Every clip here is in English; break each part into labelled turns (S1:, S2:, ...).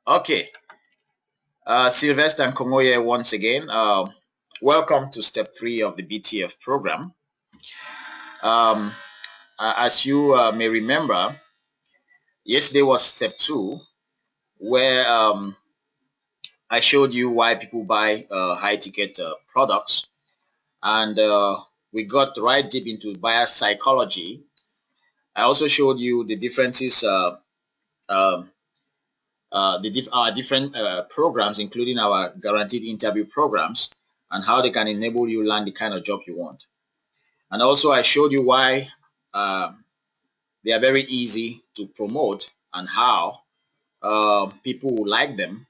S1: Okay, Sylvester and Kongoye once again. Welcome to step 3 of the BTF program. Um, as you may remember, yesterday was step 2, where I showed you why people buy high-ticket products, and we got right deep into buyer psychology. I also showed you the differences, um, our different programs, including our guaranteed interview programs, and how they can enable you land the kind of job you want. And also I showed you why they are very easy to promote and how people will like them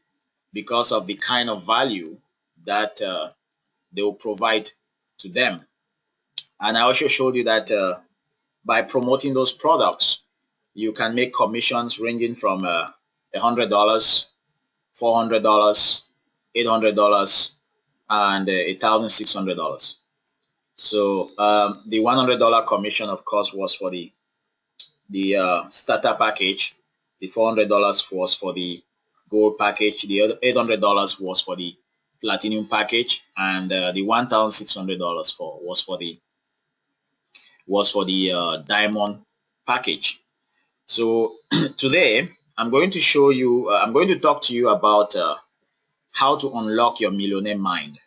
S1: because of the kind of value that they will provide to them. And I also showed you that by promoting those products, you can make commissions ranging from $100, $400, $800, and $1,600. So the $100 commission, of course, was for the starter package. The $400 was for the gold package. The other $800 was for the platinum package, and the $1,600 was for the diamond package. So today I'm going to show you. I'm going to talk to you about how to unlock your millionaire mind.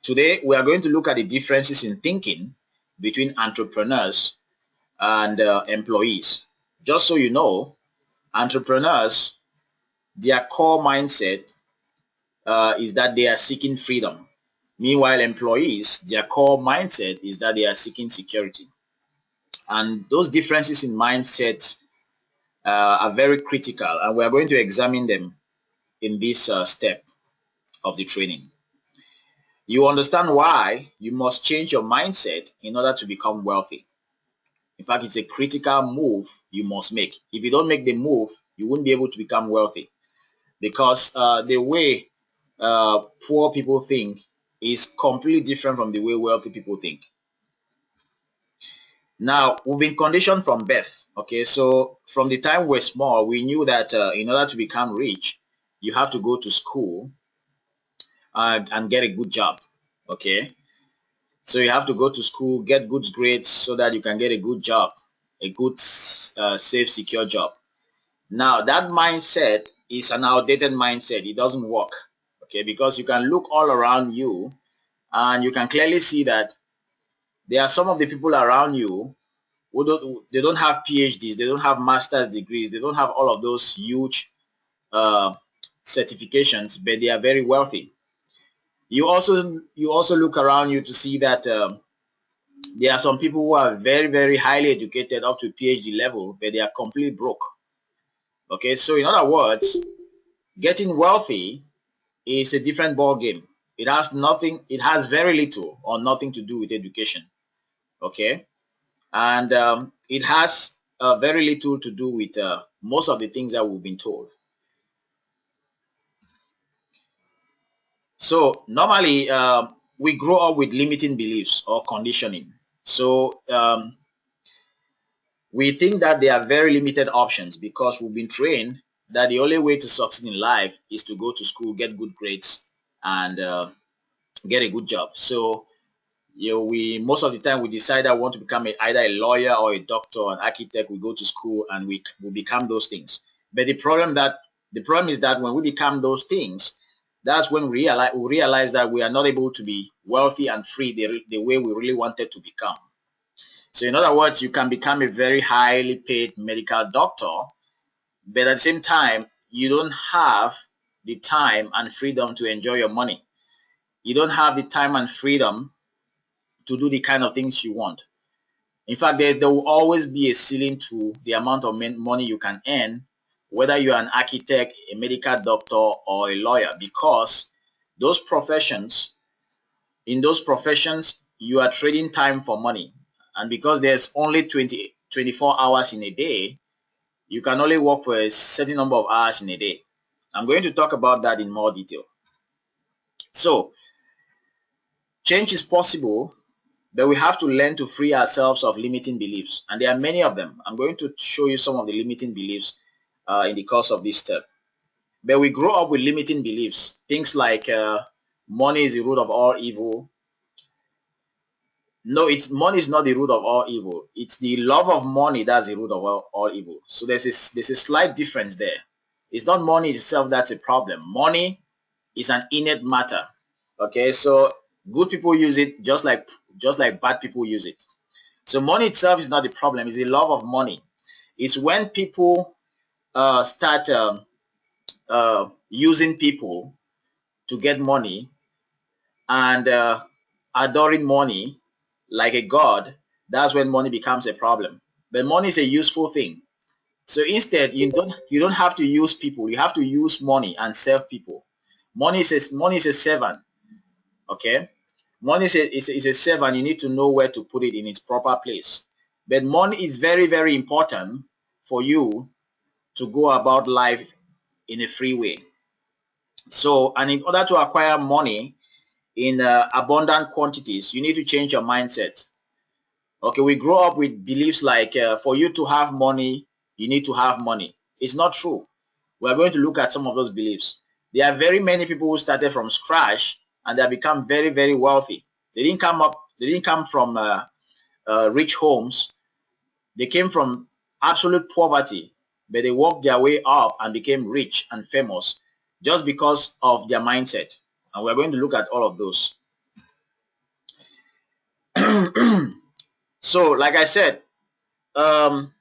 S1: Today we are going to look at the differences in thinking between entrepreneurs and employees. Just so you know, entrepreneurs, their core mindset is that they are seeking freedom. Meanwhile, employees, their core mindset is that they are seeking security. And those differences in mindsets are very critical, and we are going to examine them in this step of the training. You understand why you must change your mindset in order to become wealthy. In fact, it's a critical move you must make. If you don't make the move, you won't be able to become wealthy, because the way poor people think is completely different from the way wealthy people think. Now, we've been conditioned from birth. Okay, so from the time we're small, we knew that in order to become rich, you have to go to school and get a good job. Okay, so you have to go to school, get good grades so that you can get a good job, a good, safe, secure job. Now, that mindset is an outdated mindset. It doesn't work. Okay, because you can look all around you and you can clearly see that there are some of the people around you who don't have PhDs, they don't have master's degrees, they don't have all of those huge uh, certifications, but they are very wealthy. You also look around you to see that there are some people who are very highly educated up to PhD level, but they are completely broke. Okay, so in other words, getting wealthy is a different ball game. It has very little or nothing to do with education. Okay, and it has very little to do with most of the things that we've been told. So normally we grow up with limiting beliefs or conditioning. So we think that there are very limited options because we've been trained that the only way to succeed in life is to go to school, get good grades, and get a good job. So we most of the time we decide that we want to become either a lawyer or a doctor, an architect. We go to school and we become those things. But the problem is that when we become those things, that's when we realize that we are not able to be wealthy and free the way we really wanted to become. So in other words, you can become a very highly paid medical doctor, but at the same time, you don't have the time and freedom to enjoy your money. You don't have the time and freedom to do the kind of things you want. In fact, there will always be a ceiling to the amount of money you can earn, whether you're an architect, a medical doctor, or a lawyer, because in those professions, you are trading time for money. And because there's only 24 hours in a day, you can only work for a certain number of hours in a day. I'm going to talk about that in more detail. So, change is possible, but we have to learn to free ourselves of limiting beliefs. And there are many of them. I'm going to show you some of the limiting beliefs in the course of this step. But we grow up with limiting beliefs. Things like money is the root of all evil. No, it's money is not the root of all evil. It's the love of money that's the root of all evil. So there's a slight difference there. It's not money itself that's a problem. Money is an innate matter. Okay, so good people use it just like bad people use it. So money itself is not the problem. It's the love of money. It's when people start using people to get money and adoring money like a god. That's when money becomes a problem. But money is a useful thing. So instead, you don't have to use people. You have to use money and serve people. Money is a servant. Okay, money is a servant. You need to know where to put it in its proper place. But money is very, very important for you to go about life in a free way. So, and in order to acquire money in abundant quantities, you need to change your mindset. Okay, we grow up with beliefs like for you to have money, you need to have money. It's not true. We are going to look at some of those beliefs. There are very many people who started from scratch and they have become very, very wealthy. They didn't come from rich homes. They came from absolute poverty, but they worked their way up and became rich and famous just because of their mindset. And we're going to look at all of those. So, like I said, um,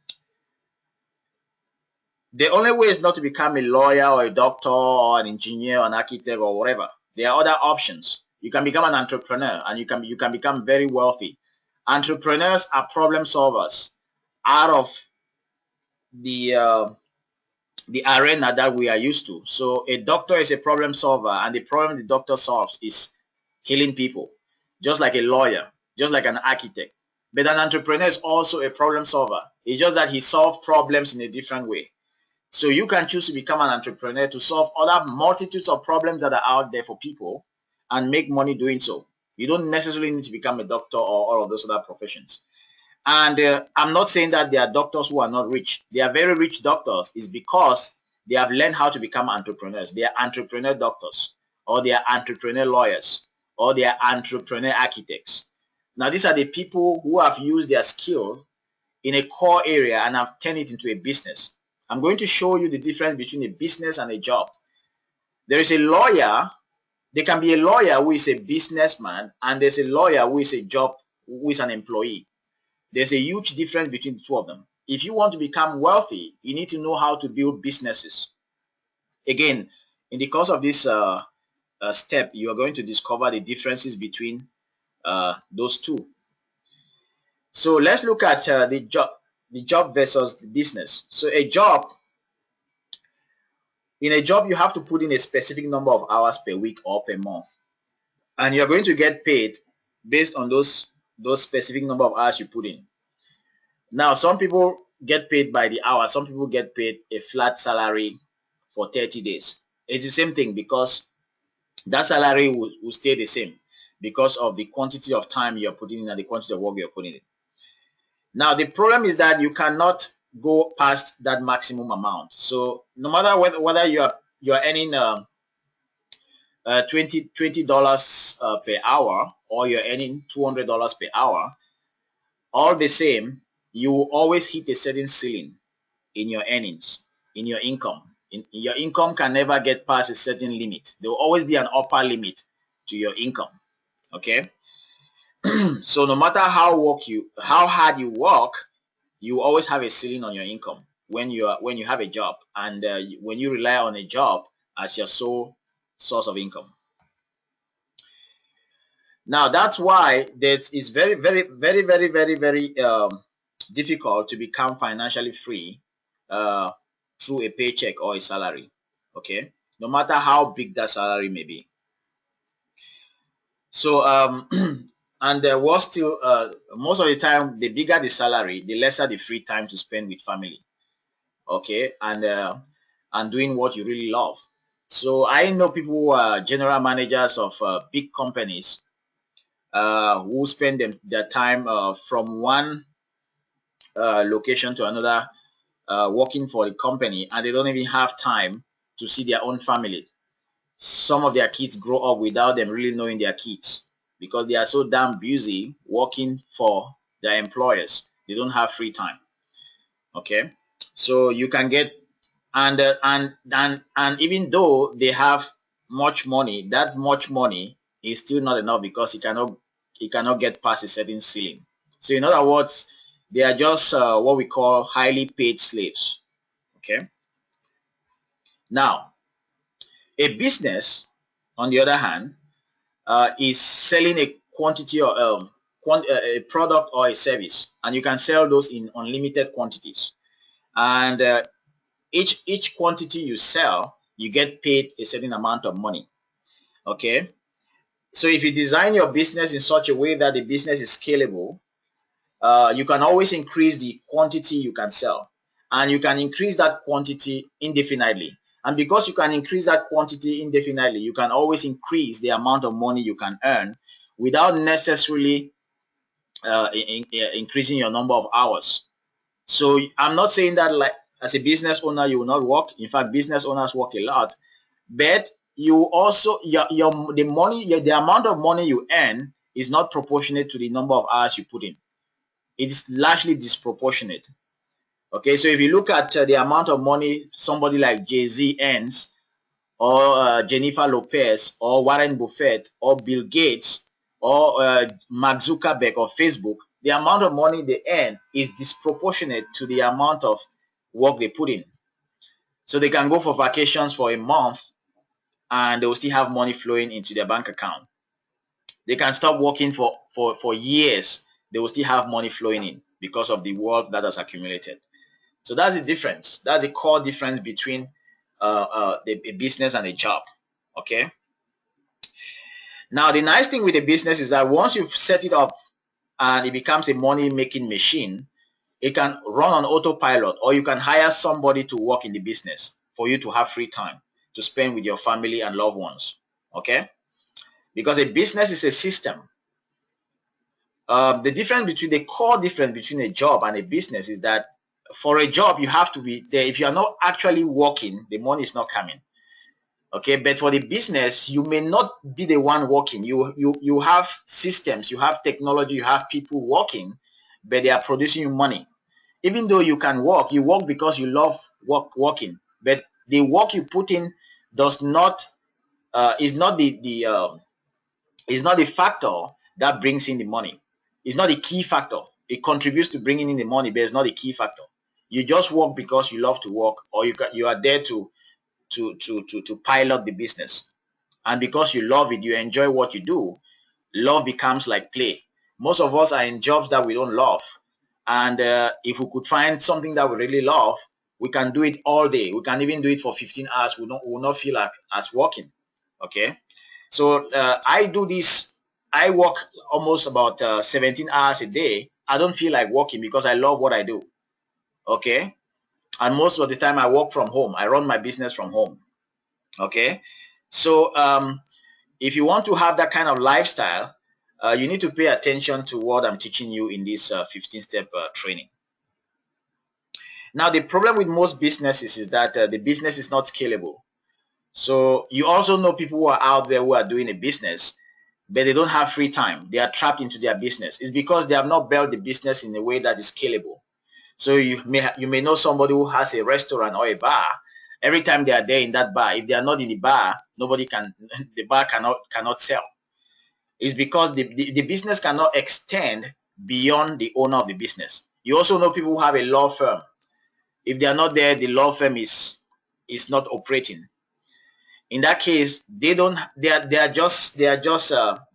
S1: the only way is not to become a lawyer or a doctor or an engineer or an architect or whatever. There are other options. You can become an entrepreneur and you can become very wealthy. Entrepreneurs are problem solvers out of the the arena that we are used to. So a doctor is a problem solver, and the problem the doctor solves is healing people, just like a lawyer, just like an architect. But an entrepreneur is also a problem solver. It's just that he solves problems in a different way. So you can choose to become an entrepreneur to solve other multitudes of problems that are out there for people and make money doing so. You don't necessarily need to become a doctor or all of those other professions. And I'm not saying that there are doctors who are not rich. They are very rich doctors. It's because they have learned how to become entrepreneurs. They are entrepreneur doctors, or they are entrepreneur lawyers, or they are entrepreneur architects. Now, these are the people who have used their skill in a core area and have turned it into a business. I'm going to show you the difference between a business and a job. There is a lawyer. There can be a lawyer who is a businessman, and there's a lawyer who is a job, who is an employee. There's a huge difference between the two of them. If you want to become wealthy, you need to know how to build businesses. Again, in the course of this step, you are going to discover the differences between those two. So let's look at the job versus the business. So in a job, you have to put in a specific number of hours per week or per month, and you're going to get paid based on those specific number of hours you put in. Now, some people get paid by the hour. Some people get paid a flat salary for 30 days. It's the same thing because that salary will stay the same because of the quantity of time you're putting in and the quantity of work you're putting in. Now, the problem is that you cannot go past that maximum amount. So no matter whether you're earning $20 per hour or you're earning $200 per hour, all the same, you will always hit a certain ceiling in your earnings, in your income. Your income can never get past a certain limit. There will always be an upper limit to your income. Okay. So no matter how hard you work, you always have a ceiling on your income when you have a job, and when you rely on a job as your sole source of income. Now that's why that is very, very, very, very, very, very difficult to become financially free through a paycheck or a salary. Okay, no matter how big that salary may be. So and was still most of the time, the bigger the salary, the lesser the free time to spend with family. Okay, and doing what you really love. So I know people who are general managers of big companies who spend their time from one location to another working for the company, and they don't even have time to see their own family. Some of their kids grow up without them really knowing their kids because they are so damn busy working for their employers. They don't have free time. Okay, so you can get and even though they have much money, that much money is still not enough because it cannot get past a certain ceiling. So in other words, they are just what we call highly paid slaves. Okay, now a business, on the other hand, is selling a quantity or a product or a service, and you can sell those in unlimited quantities. And each quantity you sell, you get paid a certain amount of money. Okay, so if you design your business in such a way that the business is scalable, you can always increase the quantity you can sell, and you can increase that quantity indefinitely. And because you can increase that quantity indefinitely, you can always increase the amount of money you can earn without necessarily increasing your number of hours. So I'm not saying that like as a business owner you will not work. In fact, business owners work a lot, but you also the amount of money you earn is not proportionate to the number of hours you put in. It's largely disproportionate. Okay, so if you look at the amount of money somebody like Jay-Z earns, or Jennifer Lopez, or Warren Buffett, or Bill Gates, or Mark Zuckerberg of Facebook, the amount of money they earn is disproportionate to the amount of work they put in. So they can go for vacations for a month and they will still have money flowing into their bank account. They can stop working for years. They will still have money flowing in because of the work that has accumulated. So that's the difference. That's the core difference between a business and a job. Okay. Now, the nice thing with a business is that once you've set it up and it becomes a money-making machine, it can run on autopilot, or you can hire somebody to work in the business for you to have free time to spend with your family and loved ones. Okay? Because a business is a system. The core difference between a job and a business is that for a job, you have to be there. If you are not actually working, the money is not coming. Okay, but for the business, you may not be the one working. You have systems, you have technology, you have people working, but they are producing you money. Even though you can work, you work because you love working. But the work you put in does not is not is not the factor that brings in the money. It's not the key factor. It contributes to bringing in the money, but it's not the key factor. You just work because you love to work, or you are there to pilot the business. And because you love it, you enjoy what you do, love becomes like play. Most of us are in jobs that we don't love. And if we could find something that we really love, we can do it all day. We can even do it for 15 hours. We will not feel like as working. Okay. So I do this. I work almost about 17 hours a day. I don't feel like working because I love what I do. Okay. And most of the time I work from home. I run my business from home. Okay. So if you want to have that kind of lifestyle, you need to pay attention to what I'm teaching you in this 15-step training. Now, the problem with most businesses is that the business is not scalable. So you also know people who are out there who are doing a business, but they don't have free time. They are trapped into their business. It's because they have not built the business in a way that is scalable. So you may know somebody who has a restaurant or a bar. Every time they are there in that bar, if they are not in the bar, the bar cannot sell. It's because the business cannot extend beyond the owner of the business. You also know people who have a law firm. If they are not there, the law firm is not operating. In that case, they are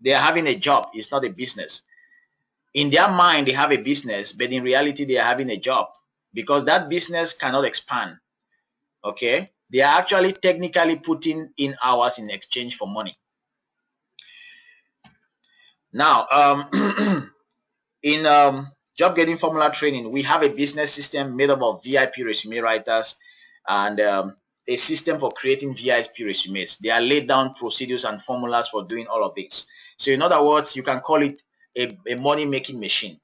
S1: having a job. It's not a business. In their mind, they have a business, but in reality, they are having a job because that business cannot expand. Okay, they are actually technically putting in hours in exchange for money. Now, in job getting formula training, we have a business system made up of VIP resume writers and a system for creating VIP resumes. They are laid down procedures and formulas for doing all of this. So in other words, you can call it a money-making machine.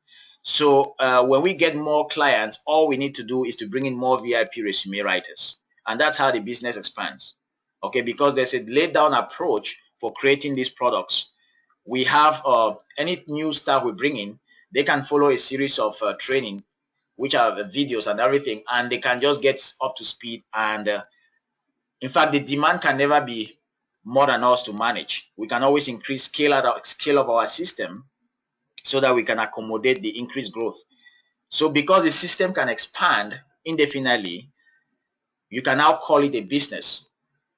S1: So when we get more clients, all we need to do is to bring in more VIP resume writers. And that's how the business expands. Okay, because there's a laid down approach for creating these products. We have any new staff we bring in, they can follow a series of training, which are the videos and everything, and they can just get up to speed. And in fact, the demand can never be more than us to manage. We can always increase scale of our system so that we can accommodate the increased growth. So because the system can expand indefinitely, you can now call it a business.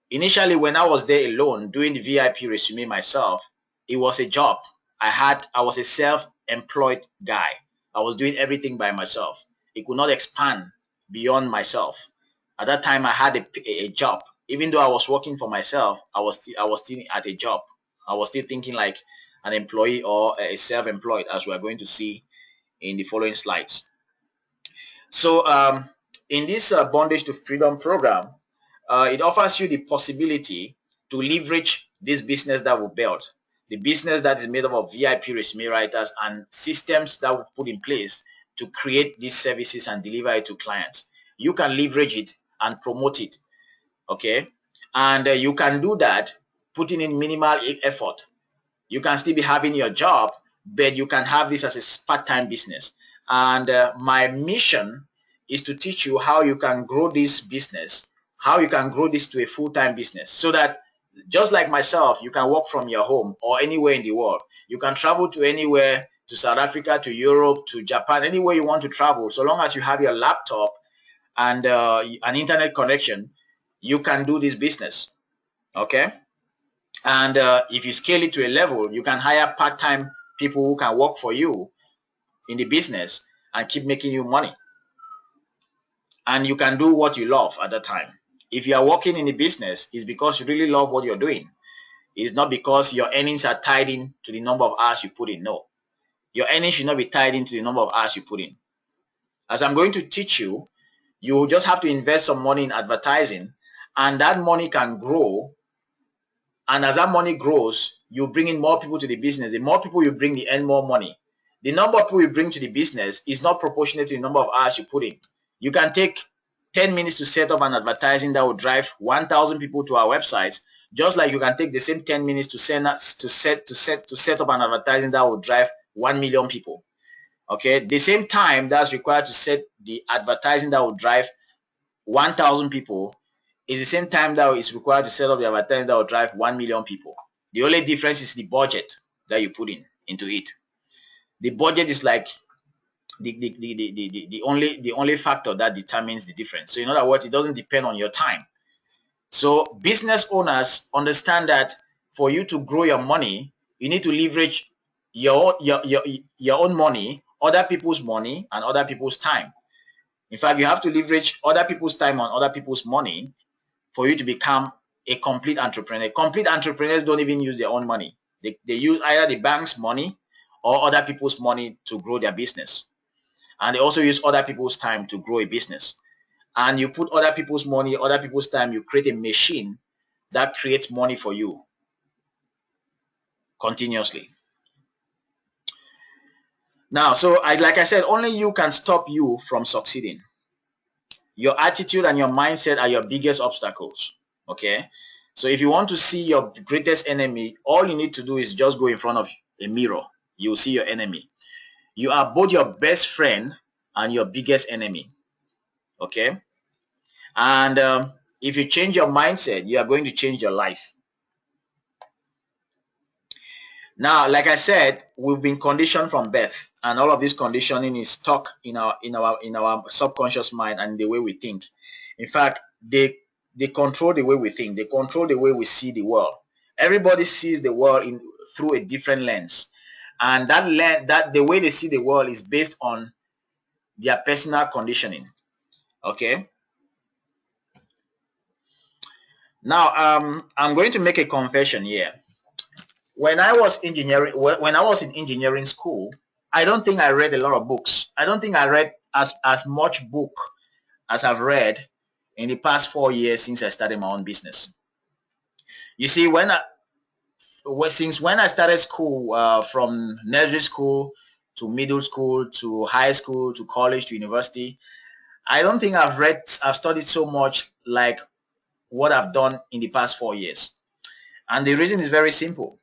S1: Initially, when I was there alone doing the VIP resume myself, it was a job. I was a self-employed guy. I was doing everything by myself. It could not expand beyond myself. At that time, I had a job. Even though I was working for myself, I was still at a job. I was still thinking like an employee or a self-employed, as we are going to see in the following slides. So in this Bondage to Freedom program, it offers you the possibility to leverage this business that we built, the business that is made up of VIP resume writers and systems that we've put in place to create these services and deliver it to clients. You can leverage it and promote it, okay? And you can do that putting in minimal effort. You can still be having your job, but you can have this as a part-time business. And my mission is to teach you how you can grow this business, how you can grow this to a full-time business, so that just like myself, you can work from your home or anywhere in the world. You can travel to anywhere, to South Africa, to Europe, to Japan, anywhere you want to travel. So long as you have your laptop and an internet connection, you can do this business, okay? And if you scale it to a level, you can hire part-time people who can work for you in the business and keep making you money. And you can do what you love at that time. If you are working in the business, it's because you really love what you're doing. It's not because your earnings are tied in to the number of hours you put in. No. Your earnings should not be tied into the number of hours you put in. As I'm going to teach you, you just have to invest some money in advertising, and that money can grow. And as that money grows, you bring in more people to the business. The more people you bring, the earn more money. The number of people you bring to the business is not proportionate to the number of hours you put in. You can take 10 minutes to set up an advertising that will drive 1,000 people to our website, just like you can take the same 10 minutes to set up an advertising that will drive 1 million people. Okay, the same time that's required to set the advertising that will drive 1,000 people is the same time that is required to set up the advertising that will drive 1 million people. The only difference is the budget that you put into it. The budget is like the only factor that determines the difference. So in other words, it doesn't depend on your time. So business owners understand that for you to grow your money, you need to leverage your own money, other people's money, and other people's time. In fact, you have to leverage other people's time on other people's money for you to become a complete entrepreneur. Complete entrepreneurs don't even use their own money. They use either the bank's money or other people's money to grow their business. And they also use other people's time to grow a business. And you put other people's money, other people's time, you create a machine that creates money for you continuously. Now, so like I said, only you can stop you from succeeding. Your attitude and your mindset are your biggest obstacles, okay? So if you want to see your greatest enemy, all you need to do is just go in front of a mirror. You'll see your enemy. You are both your best friend and your biggest enemy, okay? And if you change your mindset, you are going to change your life. Now, like I said, we've been conditioned from birth, and all of this conditioning is stuck in our subconscious mind and the way we think. In fact, they control the way we think. They control the way we see the world. Everybody sees the world through a different lens, and that the way they see the world is based on their personal conditioning. Okay. Now, I'm going to make a confession here. When I was in engineering school, I don't think I read a lot of books. I don't think I read as much book as I've read in the past 4 years since I started my own business. You see, since when I started school, from nursery school to middle school, to high school, to college, to university. I don't think I've studied so much like what I've done in the past 4 years. And the reason is very simple.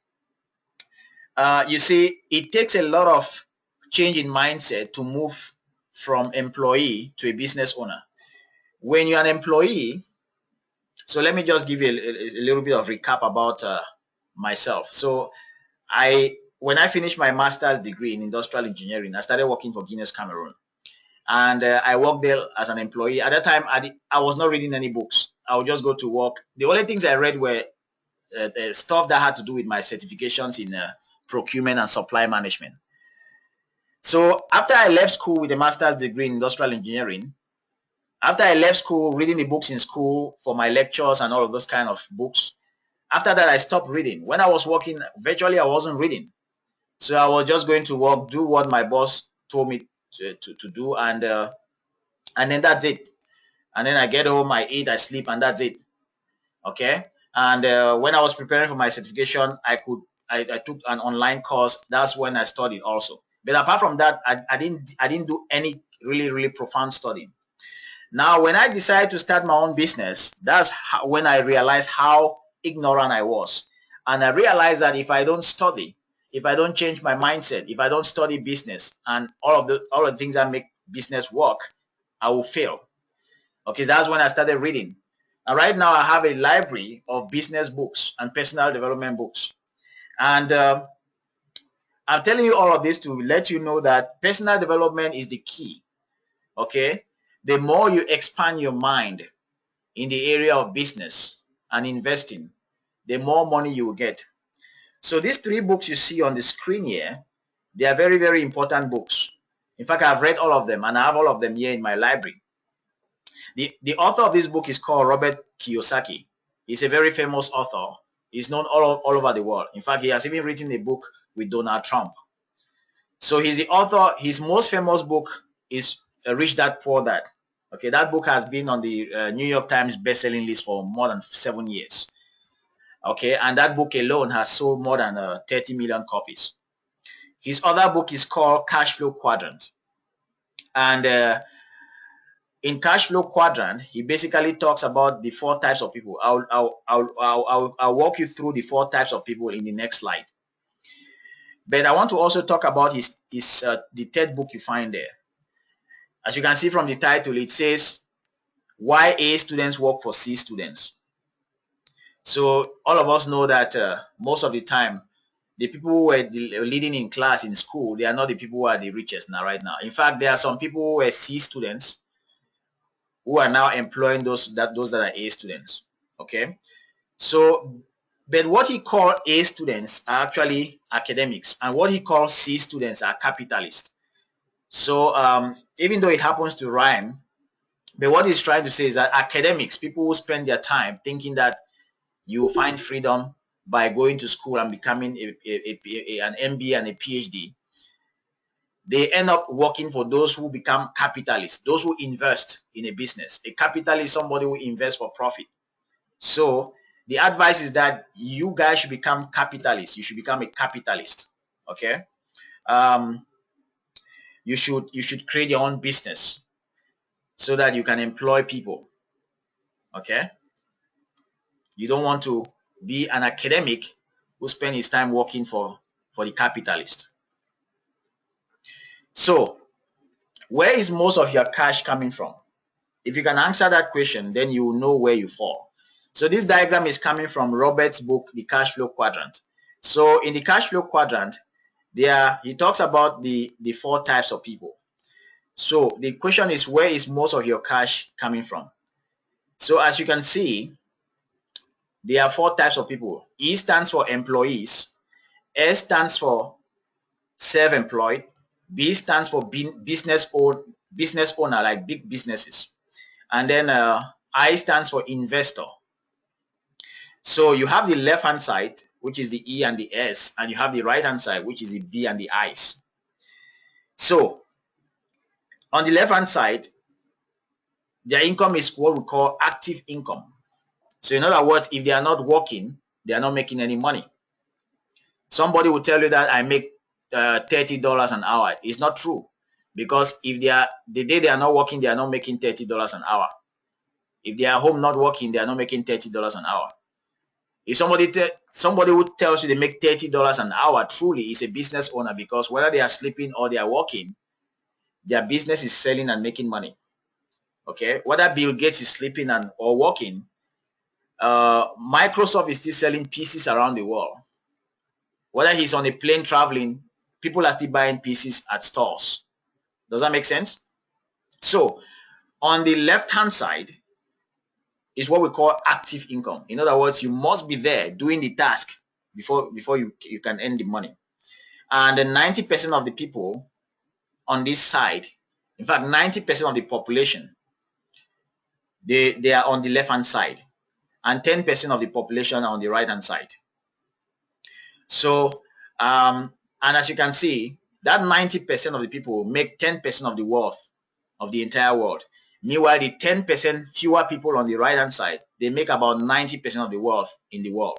S1: You see, it takes a lot of change in mindset to move from employee to a business owner. When you're an employee, so let me just give you a little bit of recap about myself. So when I finished my master's degree in industrial engineering, I started working for Guinness Cameroon. And I worked there as an employee. At that time, I was not reading any books. I would just go to work. The only things I read were stuff that had to do with my certifications in procurement and supply management. So after I left school with a master's degree in industrial engineering, after I left school, reading the books in school for my lectures and all of those kind of books, after that, I stopped reading. When I was working, virtually I wasn't reading. So I was just going to work, do what my boss told me to do, and then that's it. And then I get home, I eat, I sleep, and that's it. Okay. And when I was preparing for my certification, I took an online course. That's when I studied also. But apart from that, I didn't do any really profound studying. Now, when I decided to start my own business, that's when I realized how ignorant I was. And I realized that if I don't study, if I don't change my mindset, if I don't study business and all of the things that make business work, I will fail. Okay, that's when I started reading. And right now I have a library of business books and personal development books. And I'm telling you all of this to let you know that personal development is the key. Okay, the more you expand your mind in the area of business and investing, the more money you will get. So these 3 books you see on the screen here, they are very important books. In fact, I've read all of them and I have all of them here in my library. The author of this book is called Robert Kiyosaki. He's a very famous author. He's known all over the world. In fact, he has even written a book with Donald Trump. So he's the author. His most famous book is Rich Dad Poor Dad. Okay, that book has been on the New York Times best-selling list for more than 7 years. Okay, and that book alone has sold more than 30 million copies. His other book is called Cash Flow Quadrant. And in Cash Flow Quadrant, he basically talks about the 4 types of people. I'll walk you through the 4 types of people in the next slide. But I want to also talk about the 3rd book you find there. As you can see from the title, it says, Why A Students Work for C Students. So all of us know that most of the time, the people who were leading in class in school, they are not the people who are the richest now right now. In fact, there are some people who were C students who are now employing those that are A students. Okay, so but what he called A students are actually academics, and what he calls C students are capitalists. So even though it happens to rhyme, but what he's trying to say is that academics, people who spend their time thinking that you will find freedom by going to school and becoming an MBA and a PhD, they end up working for those who become capitalists, those who invest in a business. A capitalist is somebody who invests for profit. So the advice is that you guys should become capitalists. You should become a capitalist. Okay. You should create your own business so that you can employ people. Okay. You don't want to be an academic who spend his time working for the capitalist. So where is most of your cash coming from? If you can answer that question, then you will know where you fall. So this diagram is coming from Robert's book, The Cash Flow Quadrant. So in the cash flow quadrant, he talks about the 4 types of people. So the question is, where is most of your cash coming from? So as you can see, there are 4 types of people. E stands for employees. S stands for self-employed. B stands for business owner, like big businesses. And then I stands for investor. So you have the left hand side, which is the E and the S, and you have the right hand side, which is the B and the I's. So on the left hand side, their income is what we call active income. So in other words, if they are not working, they are not making any money. Somebody will tell you that I make $30 an hour. It's not true, because if they are the day they are not working, they are not making $30 an hour. If they are home not working, they are not making $30 an hour. If somebody who tells you they make $30 an hour truly is a business owner, because whether they are sleeping or they are working, their business is selling and making money. Okay, whether Bill Gates is sleeping or working, Microsoft is still selling PCs around the world. Whether he's on a plane traveling, people are still buying PCs at stores. Does that make sense? So on the left hand side is what we call active income. In other words, you must be there doing the task before you can earn the money. And then 90% of the people on this side, in fact 90% of the population, they are on the left hand side, and 10% of the population are on the right hand side. So and as you can see, that 90% of the people make 10% of the wealth of the entire world. Meanwhile, the 10% fewer people on the right hand side, they make about 90% of the wealth in the world.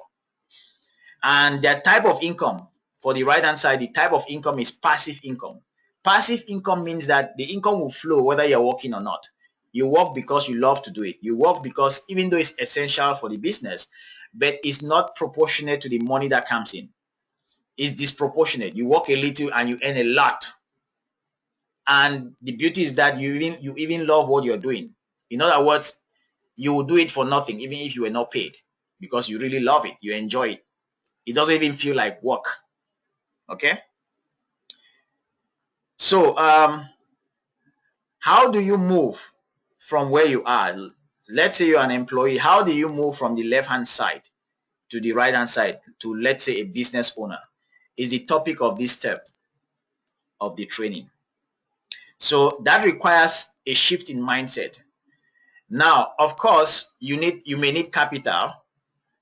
S1: And their type of income for the right hand side, the type of income is passive income. Passive income means that the income will flow whether you're working or not. You work because you love to do it. You work because even though it's essential for the business, but it's not proportionate to the money that comes in. It's disproportionate. You work a little and you earn a lot. And the beauty is that you even love what you're doing. In other words, you will do it for nothing, even if you were not paid, because you really love it. You enjoy it. It doesn't even feel like work. Okay. So how do you move from where you are? Let's say you're an employee. How do you move from the left hand side to the right hand side to, let's say, a business owner? Is the topic of this step of the training. So that requires a shift in mindset. Now, of course, you may need capital,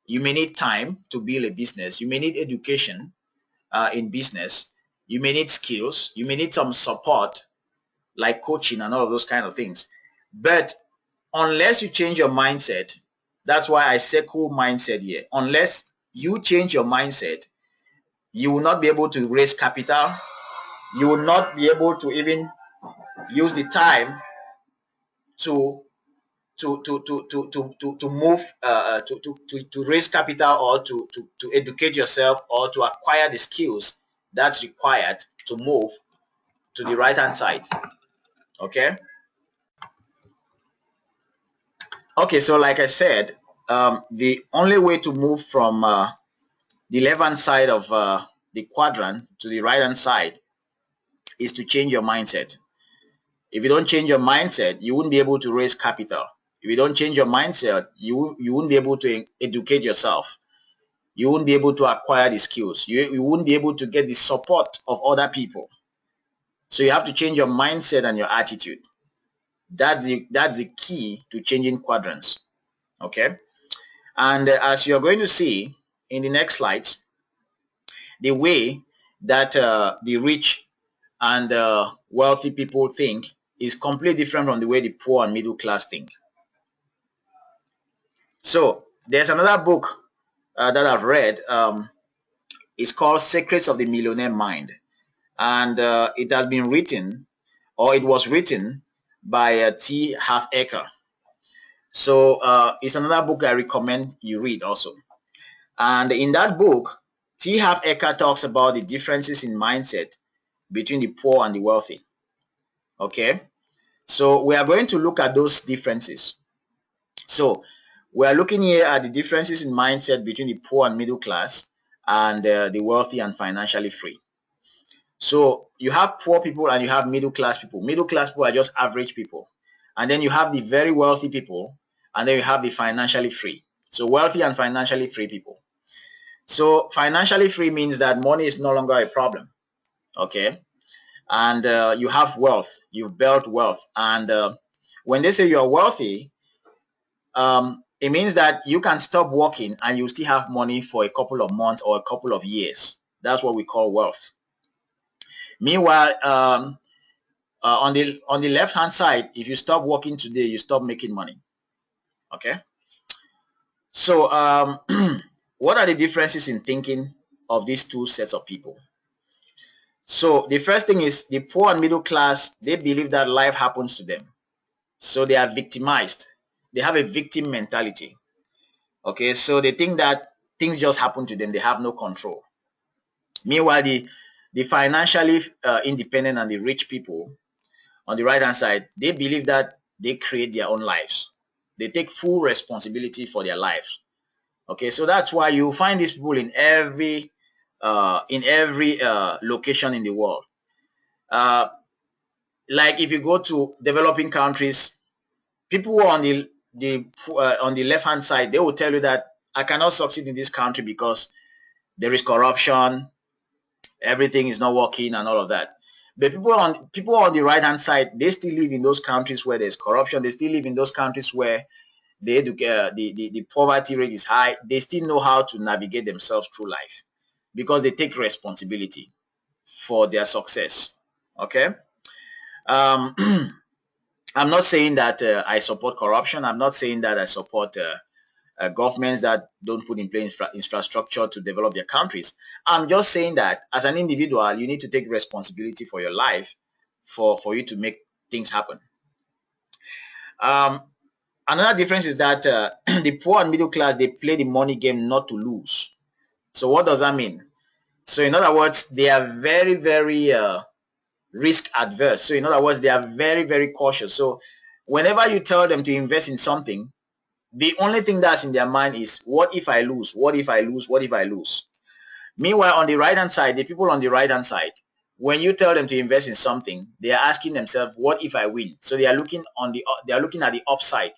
S1: you may need time to build a business, you may need education in business, you may need skills, you may need some support like coaching and all of those kind of things. But unless you change your mindset, that's why I say cool mindset here. Unless you change your mindset, you will not be able to raise capital. You will not be able to even use the time to move to raise capital, or to educate yourself, or to acquire the skills that's required to move to the right hand side. Okay. Okay, so like I said, the only way to move from the left hand side of the quadrant to the right hand side is to change your mindset. If you don't change your mindset, you wouldn't be able to raise capital. If you don't change your mindset, you wouldn't be able to educate yourself. You wouldn't be able to acquire the skills. You wouldn't be able to get the support of other people. So you have to change your mindset and your attitude. That's the key to changing quadrants. Okay. And as you're going to see in the next slides, the way that the rich and wealthy people think is completely different from the way the poor and middle class think. So there's another book that I've read. It's called Secrets of the Millionaire Mind, and it has been written, or it was written by T. Harv Eker. So it's another book I recommend you read also. And in that book, T. Harv Eker talks about the differences in mindset between the poor and the wealthy. Okay, so we are going to look at those differences. So we are looking here at the differences in mindset between the poor and middle class, and the wealthy and financially free. So you have poor people and you have middle class people. Middle class people are just average people. And then you have the very wealthy people, and then you have the financially free. So wealthy and financially free people. So financially free means that money is no longer a problem. Okay. And you have wealth, you've built wealth. And when they say you're wealthy, it means that you can stop working and you still have money for a couple of months or a couple of years. That's what we call wealth. Meanwhile, on the left hand side, if you stop working today, you stop making money. Okay. So what are the differences in thinking of these two sets of people? So the first thing is the poor and middle class, they believe that life happens to them. So they are victimized. They have a victim mentality. Okay, so they think that things just happen to them. They have no control. Meanwhile, the financially independent and the rich people on the right hand side, they believe that they create their own lives. They take full responsibility for their lives. Okay, so that's why you find these people in every location in the world. Uh, like if you go to developing countries, people who are on the left hand side, they will tell you that I cannot succeed in this country because there is corruption, everything is not working, and all of that. But people on the right hand side, they still live in those countries where there's corruption. They still live in those countries where the poverty rate is high. They still know how to navigate themselves through life because they take responsibility for their success. Okay. Um, I'm not saying that I support corruption. I'm not saying that I support governments that don't put in place infrastructure to develop their countries. I'm just saying that as an individual, you need to take responsibility for your life for you to make things happen. Um, Another difference is that the poor and middle class, they play the money game not to lose. So what does that mean? So in other words, they are very, very risk adverse. So in other words, they are very, very cautious. So whenever you tell them to invest in something, the only thing that's in their mind is, what if I lose? What if I lose? What if I lose? Meanwhile, on the right hand side, the people on the right hand side, when you tell them to invest in something, they are asking themselves, what if I win? So they are looking at the upside.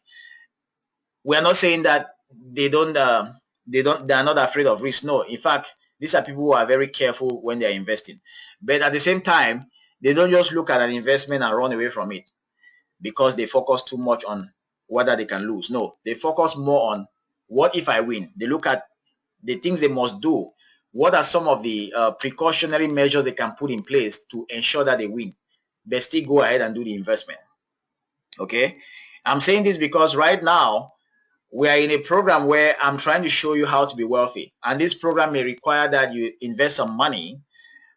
S1: We are not saying that they are not afraid of risk. No, in fact, these are people who are very careful when they are investing. But at the same time, they don't just look at an investment and run away from it because they focus too much on whether they can lose. No, they focus more on what if I win. They look at the things they must do. What are some of the precautionary measures they can put in place to ensure that they win? But still go ahead and do the investment. Okay, I'm saying this because right now we are in a program where I'm trying to show you how to be wealthy. And this program may require that you invest some money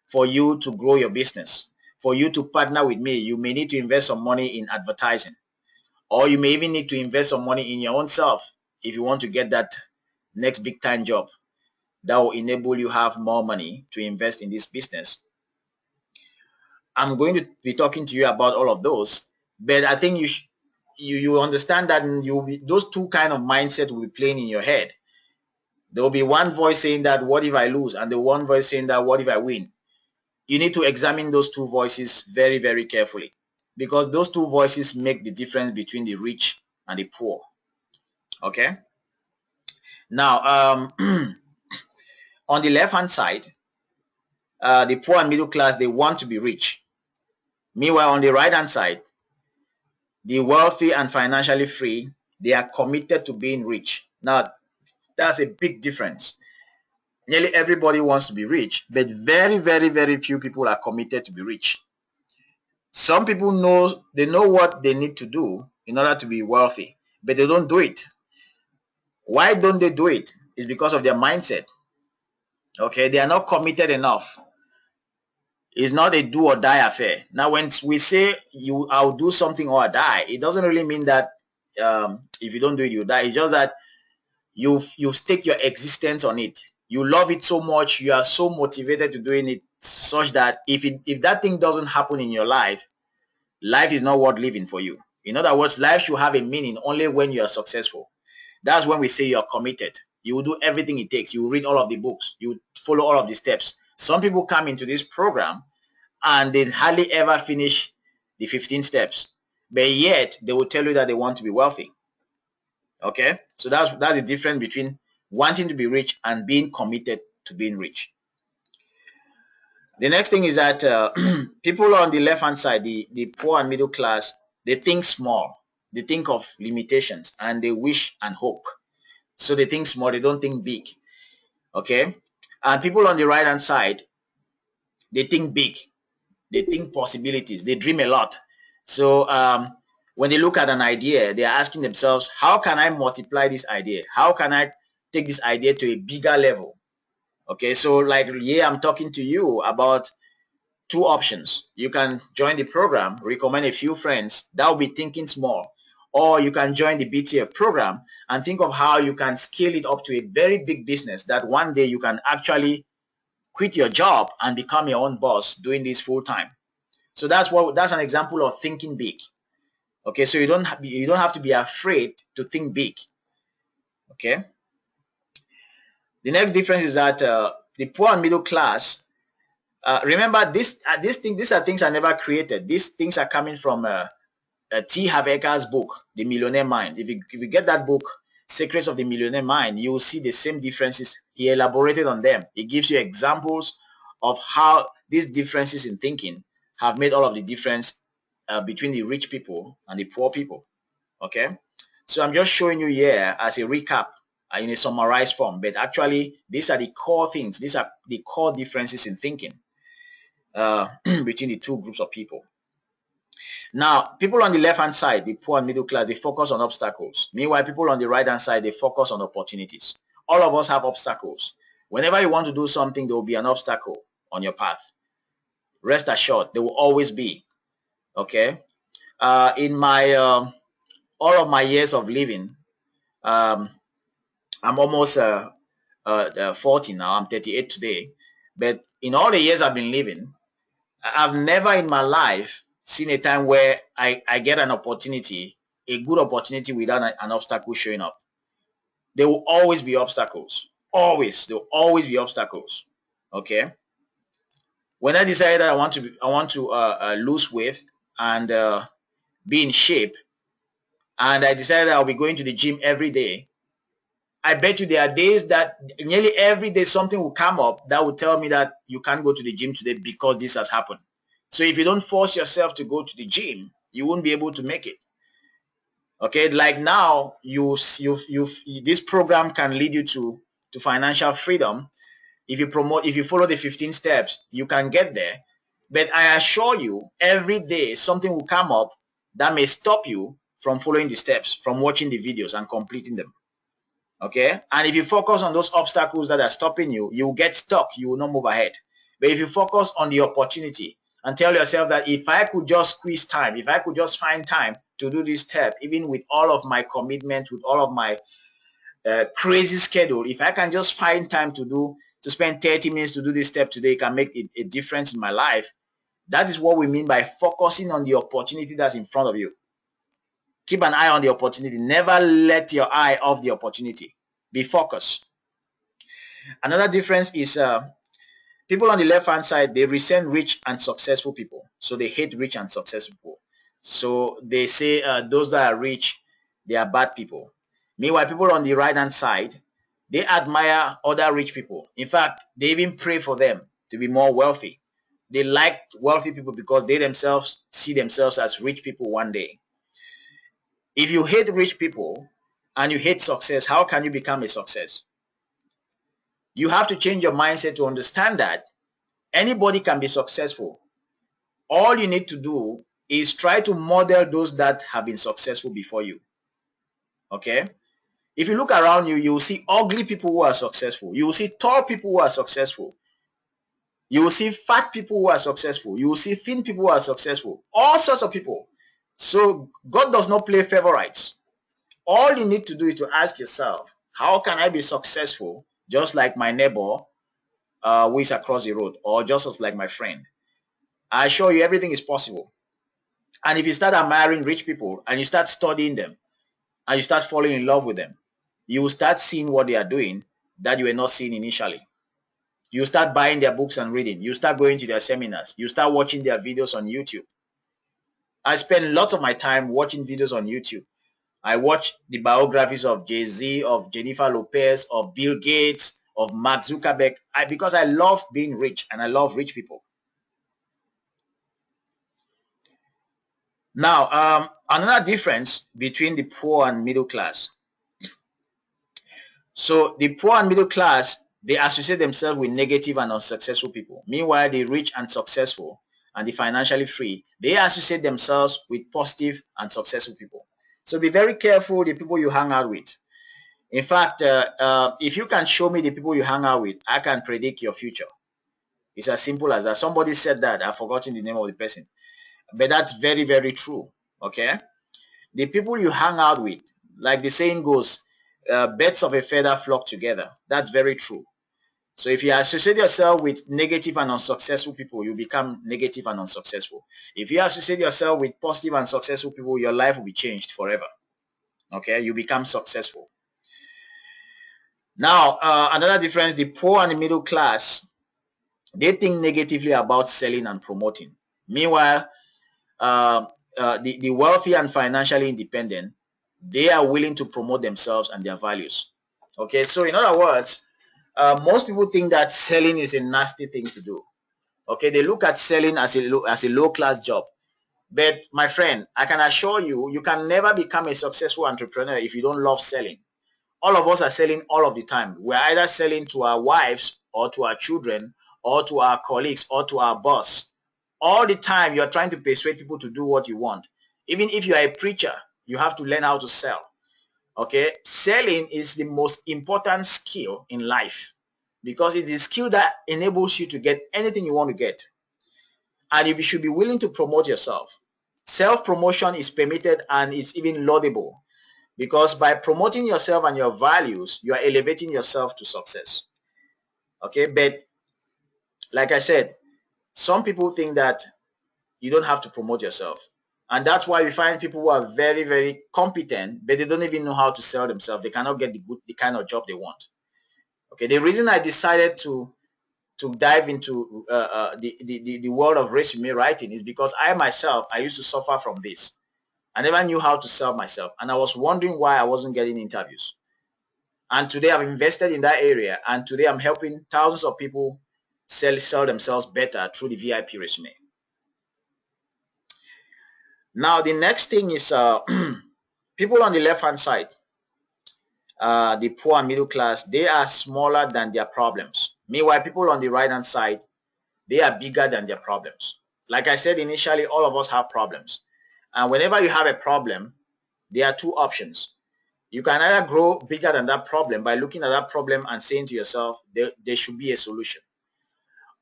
S1: for you to grow your business. For you to partner with me, you may need to invest some money in advertising. Or you may even need to invest some money in your own self if you want to get that next big time job that will enable you have more money to invest in this business. I'm going to be talking to you about all of those, but I think you understand that those two kind of mindset will be playing in your head. There will be one voice saying that what if I lose, and the one voice saying that what if I win. You need to examine those two voices very, very carefully because those two voices make the difference between the rich and the poor. Okay. Now, on the left hand side, the poor and middle class, they want to be rich. Meanwhile, on the right hand side, the wealthy and financially free, they are committed to being rich. Now, that's a big difference. Nearly everybody wants to be rich, but very, very, very few people are committed to be rich. Some people know what they need to do in order to be wealthy, but they don't do it. Why don't they do it? It's because of their mindset. Okay, they are not committed enough. It's not a do or die affair. Now, when we say I'll do something or I die, it doesn't really mean that if you don't do it, you die. It's just that you've staked your existence on it. You love it so much, you are so motivated to doing it, such that if that thing doesn't happen in your life, life is not worth living for you. In other words, life should have a meaning only when you are successful. That's when we say you're committed. You will do everything it takes. You will read all of the books. You will follow all of the steps. Some people come into this program and they hardly ever finish the 15 steps, but yet they will tell you that they want to be wealthy. Okay, so that's the difference between wanting to be rich and being committed to being rich. The next thing is that people on the left hand side, the poor and middle class, they think small. They think of limitations and they wish and hope. So they think small, they don't think big. Okay, and people on the right hand side, they think big. They think possibilities. They dream a lot. So when they look at an idea, they are asking themselves, how can I multiply this idea? How can I take this idea to a bigger level? Okay, so like, yeah, I'm talking to you about two options. You can join the program, recommend a few friends that will be thinking small, or you can join the BTF program and think of how you can scale it up to a very big business that one day you can actually quit your job and become your own boss doing this full time. So that's an example of thinking big. Okay, so you don't have to be afraid to think big. Okay. The next difference is that the poor and middle class. Remember, these are things I never created. These things are coming from T. Harv Eker's book, The Millionaire Mind. If you get that book, Secrets of the Millionaire Mind, you will see the same differences. He elaborated on them. He gives you examples of how these differences in thinking have made all of the difference between the rich people and the poor people. Okay, so I'm just showing you here as a recap in a summarized form, but actually these are the core things. These are the core differences in thinking between the two groups of people. Now, people on the left-hand side, the poor and middle class, they focus on obstacles. Meanwhile, people on the right-hand side, they focus on opportunities. All of us have obstacles. Whenever you want to do something, there will be an obstacle on your path. Rest assured, there will always be. Okay. In my all of my years of living, I'm almost 40 now. I'm 38 today. But in all the years I've been living, I've never in my life seen a time where I get an opportunity, a good opportunity without an obstacle showing up. There will always be obstacles. Always. There will always be obstacles. Okay. When I decided that I want to lose weight and be in shape, and I decided I'll be going to the gym every day, I bet you there are days that nearly every day something will come up that will tell me that you can't go to the gym today because this has happened. So if you don't force yourself to go to the gym, you won't be able to make it. Okay, like now, this program can lead you to financial freedom. If you follow the 15 steps, you can get there. But I assure you, every day something will come up that may stop you from following the steps, from watching the videos and completing them. Okay, and if you focus on those obstacles that are stopping you, you will get stuck. You will not move ahead. But if you focus on the opportunity and tell yourself that if I could just squeeze time, if I could just find time to do this step, even with all of my commitment, with all of my crazy schedule, if I can just find time to spend 30 minutes to do this step today, it can make a difference in my life. That is what we mean by focusing on the opportunity that's in front of you. Keep an eye on the opportunity. Never let your eye off the opportunity. Be focused. Another difference is people on the left-hand side, they resent rich and successful people. So they hate rich and successful people. So they say those that are rich, they are bad people. Meanwhile, people on the right-hand side, they admire other rich people. In fact, they even pray for them to be more wealthy. They like wealthy people because they themselves see themselves as rich people one day. If you hate rich people and you hate success, how can you become a success? You have to change your mindset to understand that anybody can be successful. All you need to do is try to model those that have been successful before you. Okay? If you look around you, you will see ugly people who are successful. You will see tall people who are successful. You will see fat people who are successful. You will see thin people who are successful. All sorts of people. So God does not play favorites. All you need to do is to ask yourself, how can I be successful just like my neighbor who is across the road, or just like my friend? I assure you everything is possible. And if you start admiring rich people and you start studying them and you start falling in love with them, you will start seeing what they are doing that you were not seeing initially. You start buying their books and reading. You start going to their seminars. You start watching their videos on YouTube. I spend lots of my time watching videos on YouTube. I watch the biographies of Jay-Z, of Jennifer Lopez, of Bill Gates, of Mark Zuckerberg, because I love being rich and I love rich people. Now, another difference between the poor and middle class. So the poor and middle class, they associate themselves with negative and unsuccessful people. Meanwhile, the rich and successful and the financially free, they associate themselves with positive and successful people. So be very careful the people you hang out with. In fact, if you can show me the people you hang out with, I can predict your future. It's as simple as that. Somebody said that. I've forgotten the name of the person. But that's very, very true. Okay? The people you hang out with, like the saying goes, birds of a feather flock together. That's very true. So if you associate yourself with negative and unsuccessful people, you become negative and unsuccessful. If you associate yourself with positive and successful people, your life will be changed forever. Okay? You become successful. Now, another difference, the poor and the middle class, they think negatively about selling and promoting. Meanwhile, the wealthy and financially independent, they are willing to promote themselves and their values. Okay, so in other words, most people think that selling is a nasty thing to do. Okay, they look at selling as a low class job. But my friend, I can assure you, you can never become a successful entrepreneur if you don't love selling. All of us are selling all of the time. We're either selling to our wives or to our children or to our colleagues or to our boss. All the time you're trying to persuade people to do what you want. Even if you are a preacher, you have to learn how to sell. Okay, selling is the most important skill in life because it's the skill that enables you to get anything you want to get. And you should be willing to promote yourself. Self-promotion is permitted and it's even laudable. Because by promoting yourself and your values, you are elevating yourself to success. Okay, but like I said, some people think that you don't have to promote yourself. And that's why we find people who are very, very competent, but they don't even know how to sell themselves. They cannot get the kind of job they want. Okay, the reason I decided to dive into the world of resume writing is because I myself, I used to suffer from this. I never knew how to sell myself. And I was wondering why I wasn't getting interviews. And today I've invested in that area, and today I'm helping thousands of people sell themselves better through the VIP resume. Now the next thing is people on the left hand side, the poor and middle class, they are smaller than their problems. Meanwhile, people on the right hand side, they are bigger than their problems. Like I said initially, all of us have problems. And whenever you have a problem, there are two options. You can either grow bigger than that problem by looking at that problem and saying to yourself, there should be a solution.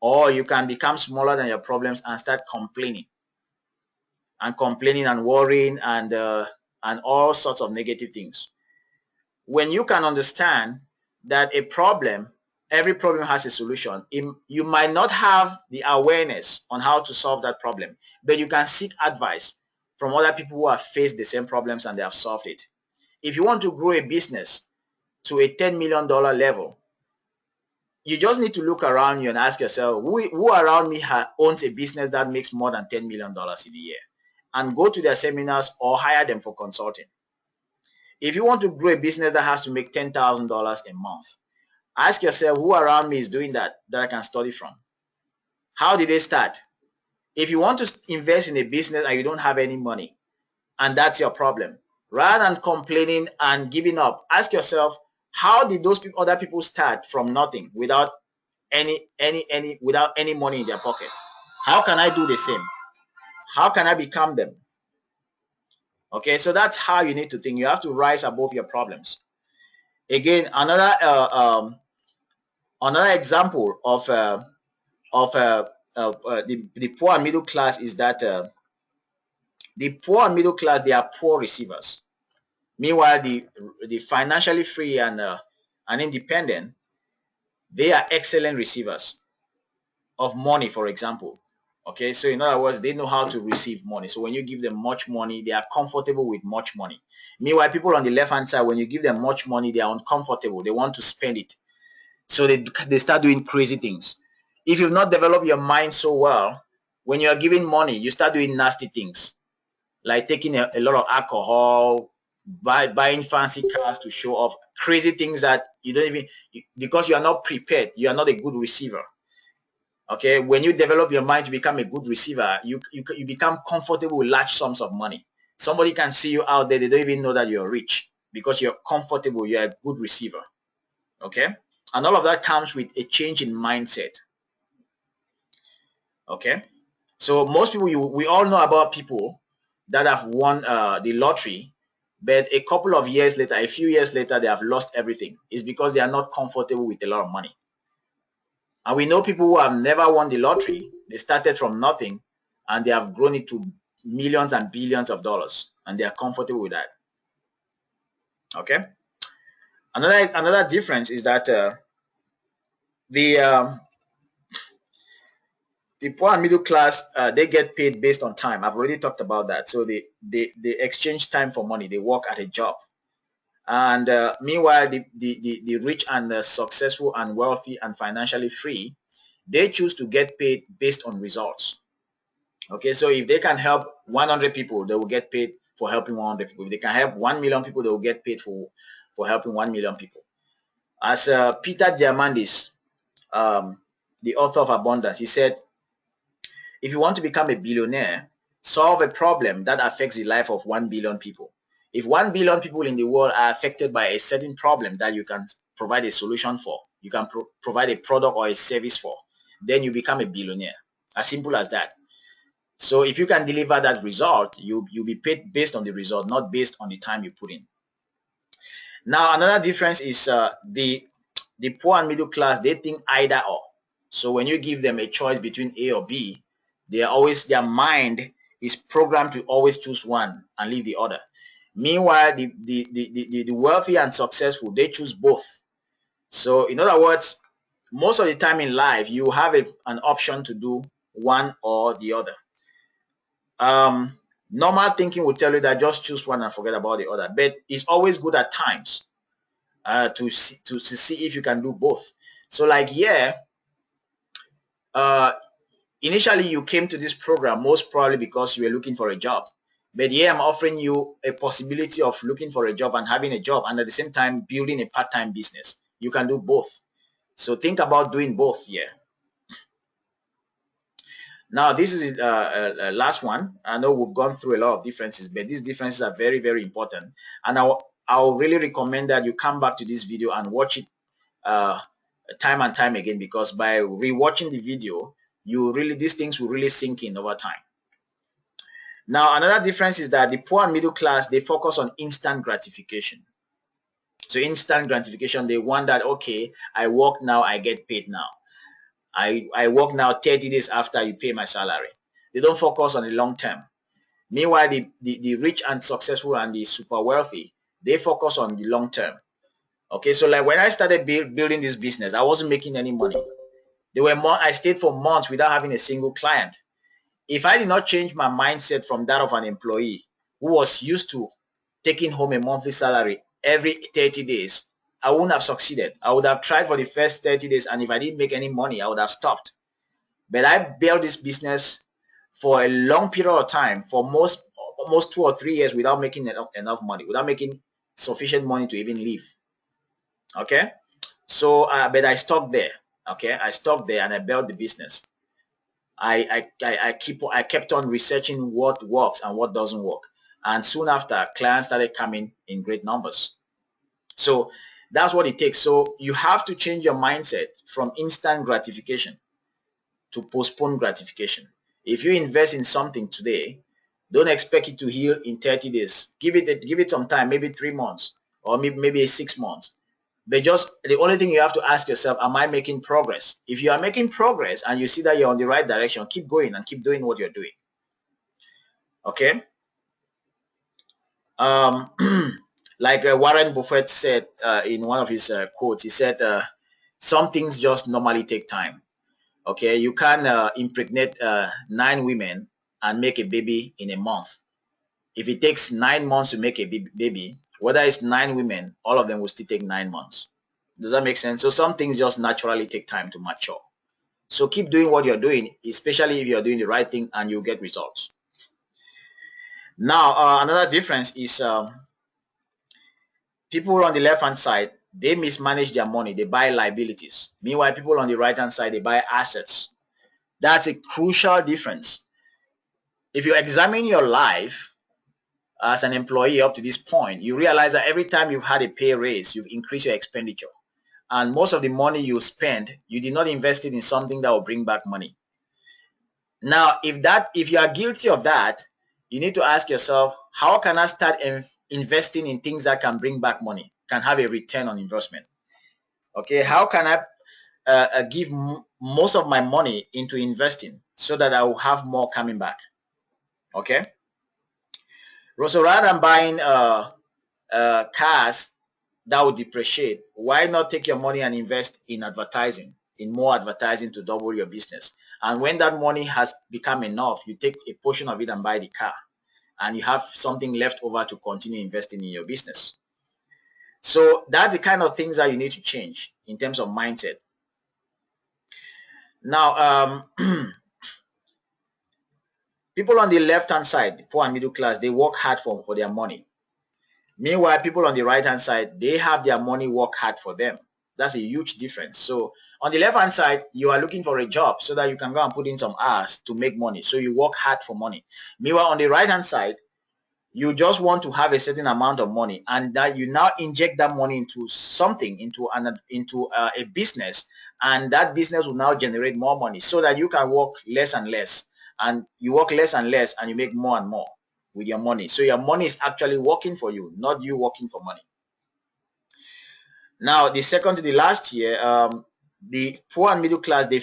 S1: Or you can become smaller than your problems and start complaining and worrying and all sorts of negative things. When you can understand that every problem has a solution, you might not have the awareness on how to solve that problem, but you can seek advice from other people who have faced the same problems and they have solved it. If you want to grow a business to a $10 million level, you just need to look around you and ask yourself, who around me owns a business that makes more than $10 million in a year? And go to their seminars or hire them for consulting. If you want to grow a business that has to make $10,000 a month, ask yourself, who around me is doing that I can study from? How did they start? If you want to invest in a business and you don't have any money, and that's your problem, rather than complaining and giving up, ask yourself, how did those other people start from nothing without any money in their pocket? How can I do the same? How can I become them? Okay, so that's how you need to think. You have to rise above your problems. Again, another example of the poor and middle class is that the poor and middle class, they are poor receivers. Meanwhile, the financially free and independent, they are excellent receivers of money, for example. Okay, so in other words, they know how to receive money. So when you give them much money, they are comfortable with much money. Meanwhile, people on the left hand side, when you give them much money, they are uncomfortable. They want to spend it. So they start doing crazy things. If you've not developed your mind so well, when you're giving money, you start doing nasty things, like taking a lot of alcohol, buying fancy cars to show off, crazy things that you don't even, because you are not prepared, you are not a good receiver. Okay, when you develop your mind to become a good receiver, you become comfortable with large sums of money. Somebody can see you out there, they don't even know that you're rich because you're comfortable, you're a good receiver. Okay, and all of that comes with a change in mindset. Okay, so most people, we all know about people that have won the lottery, but a couple of years later, a few years later, they have lost everything. It's because they are not comfortable with a lot of money. And we know people who have never won the lottery. They started from nothing and they have grown it to millions and billions of dollars, and they are comfortable with that. Okay. Another difference is that the the poor and middle class, they get paid based on time. I've already talked about that. So they exchange time for money. They work at a job. And meanwhile, the rich and the successful and wealthy and financially free, they choose to get paid based on results. Okay, so if they can help 100 people, they will get paid for helping 100 people. If they can help 1 million people, they will get paid for helping 1 million people. As Peter Diamandis, the author of Abundance, he said, if you want to become a billionaire, solve a problem that affects the life of 1 billion people. If 1 billion people in the world are affected by a certain problem that you can provide a solution for, you can provide a product or a service for, then you become a billionaire. As simple as that. So if you can deliver that result, you'll be paid based on the result, not based on the time you put in. Now, another difference is the poor and middle class, they think either or. So when you give them a choice between A or B, their mind is programmed to always choose one and leave the other. Meanwhile, the wealthy and successful, they choose both. So in other words, most of the time in life, you have an option to do one or the other. Normal thinking will tell you that just choose one and forget about the other, but it's always good at times to see if you can do both. So like initially you came to this program most probably because you were looking for a job, but I'm offering you a possibility of looking for a job and having a job, and at the same time building a part-time business. You can do both. So think about doing both here. Now, this is last one. I know we've gone through a lot of differences, but these differences are very, very important. And I'll really recommend that you come back to this video and watch it time and time again, because by rewatching the video, these things will really sink in over time. Now, another difference is that the poor and middle class, they focus on instant gratification. So instant gratification, they want that, okay, I work now, I get paid now. I work now 30 days after you pay my salary. They don't focus on the long term. Meanwhile, the rich and successful and the super wealthy, they focus on the long term. Okay, so like when I started building this business, I wasn't making any money. I stayed for months without having a single client. If I did not change my mindset from that of an employee who was used to taking home a monthly salary every 30 days, I wouldn't have succeeded. I would have tried for the first 30 days, and if I didn't make any money, I would have stopped. But I built this business for a long period of time, for almost 2 or 3 years, without making enough money, without making sufficient money to even live. Okay, so but I stopped there. Okay, I stopped there and I built the business. I kept on researching what works and what doesn't work, and soon after, clients started coming in great numbers. So that's what it takes. So you have to change your mindset from instant gratification to postpone gratification. If you invest in something today, don't expect it to heal in 30 days. Give it some time, maybe 3 months or maybe 6 months. But just the only thing you have to ask yourself, am I making progress? If you are making progress and you see that you're on the right direction, keep going and keep doing what you're doing. Okay? Like Warren Buffett said in one of his quotes, he said, some things just normally take time. Okay, you can impregnate 9 women and make a baby in a month. If it takes 9 months to make a baby, whether it's 9 women, all of them will still take 9 months. Does that make sense? So some things just naturally take time to mature. So keep doing what you're doing, especially if you're doing the right thing, and you'll get results. Now, another difference is people on the left-hand side, they mismanage their money. They buy liabilities. Meanwhile, people on the right-hand side, they buy assets. That's a crucial difference. If you examine your life as an employee up to this point, you realize that every time you've had a pay raise, you've increased your expenditure. And most of the money you spend, you did not invest it in something that will bring back money. Now, if you are guilty of that, you need to ask yourself, how can I start investing in things that can bring back money, can have a return on investment? Okay, how can I give most of my money into investing so that I will have more coming back. Okay. So rather than buying cars that will depreciate, why not take your money and invest in advertising, in more advertising to double your business? And when that money has become enough, you take a portion of it and buy the car, and you have something left over to continue investing in your business. So that's the kind of things that you need to change in terms of mindset. Now, people on the left-hand side, poor and middle class, they work hard for their money. Meanwhile, people on the right-hand side, they have their money work hard for them. That's a huge difference. So on the left-hand side, you are looking for a job so that you can go and put in some hours to make money. So you work hard for money. Meanwhile, on the right-hand side, you just want to have a certain amount of money, and that you now inject that money into something, into a business, and that business will now generate more money so that you can work less and less, and you work less and less, and you make more and more with your money. So your money is actually working for you, not you working for money. Now, the second to the last year, the poor and middle class, they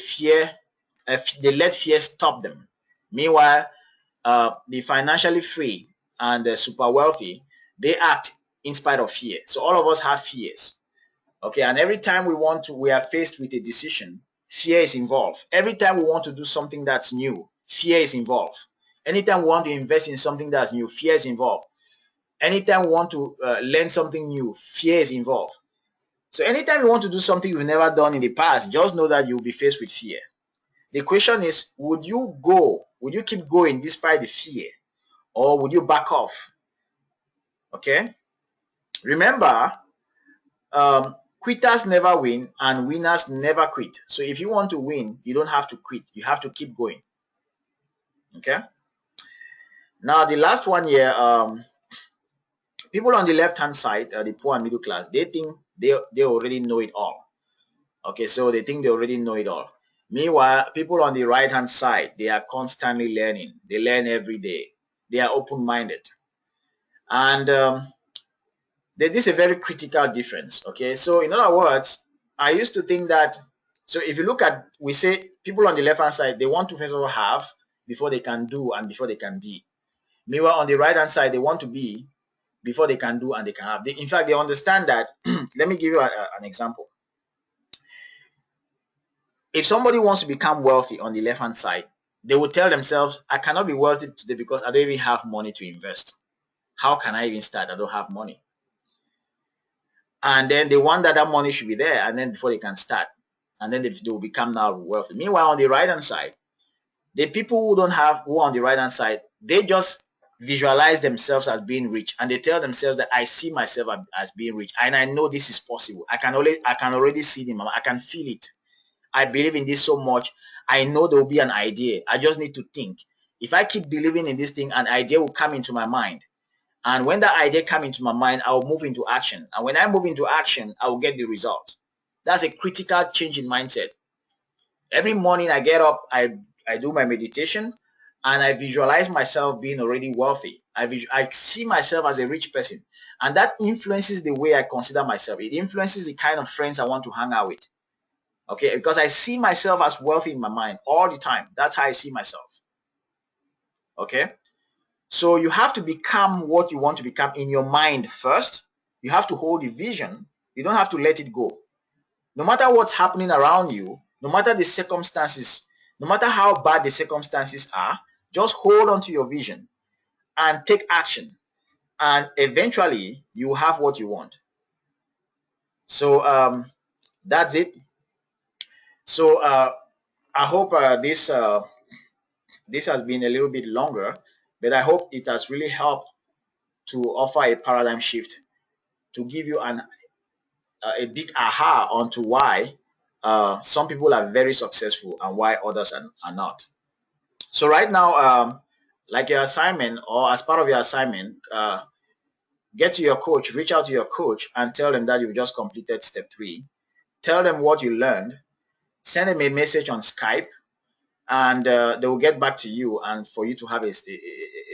S1: let fear stop them. Meanwhile, the financially free and the super wealthy, they act in spite of fear. So all of us have fears. Okay, and every time we are faced with a decision, fear is involved. Every time we want to do something that's new, fear is involved. Anytime we want to invest in something that's new, fear is involved. Anytime we want to learn something new, fear is involved. So anytime you want to do something you've never done in the past, just know that you'll be faced with fear. The question is, would you keep going despite the fear, or would you back off? Okay, remember, quitters never win and winners never quit. So if you want to win, you don't have to quit, you have to keep going. Okay, now the last one here, people on the left hand side, the poor and middle class, they think they already know it all. Okay, so they think they already know it all. Meanwhile, people on the right hand side, they are constantly learning. They learn every day. They are open-minded. And this is a very critical difference. Okay, so in other words, I used to think that, so if you look at, we say people on the left hand side, they want to first of all have before they can do and before they can be. Meanwhile, on the right hand side, they want to be before they can do and they can have. In fact, they understand that. Let me give you an example. If somebody wants to become wealthy on the left hand side, they will tell themselves, I cannot be wealthy today because I don't even have money to invest. How can I even start? I don't have money. And then they want that money should be there, and then before they can start, and then they will become now wealthy. Meanwhile, on the right hand side, the people who are on the right hand side, they just visualize themselves as being rich, and they tell themselves that I see myself as being rich, and I know this is possible. I can already see them. I can feel it. I believe in this so much. I know there will be an idea. I just need to think. If I keep believing in this thing, an idea will come into my mind. And when that idea comes into my mind, I will move into action. And when I move into action, I will get the result. That's a critical change in mindset. Every morning I get up, I do my meditation, and I visualize myself being already wealthy. I see myself as a rich person. And that influences the way I consider myself. It influences the kind of friends I want to hang out with. Okay, because I see myself as wealthy in my mind all the time. That's how I see myself. Okay, so you have to become what you want to become in your mind first. You have to hold the vision. You don't have to let it go. No matter what's happening around you, no matter the circumstances, no matter how bad the circumstances are, just hold on to your vision and take action. And eventually, you have what you want. So that's it. So I hope this has been a little bit longer, but I hope it has really helped to offer a paradigm shift, to give you a big aha onto why some people are very successful and why others are not. So right now, like your assignment, or as part of your assignment, get to your coach, reach out to your coach and tell them that you've just completed step 3. Tell them what you learned, send them a message on Skype, and they will get back to you and for you to have a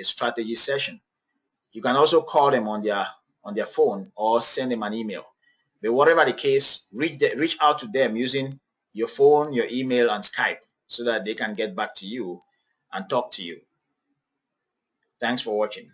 S1: strategy session. You can also call them on their phone or send them an email. But whatever the case, reach out to them using your phone, your email, and Skype so that they can get back to you and talk to you. Thanks for watching.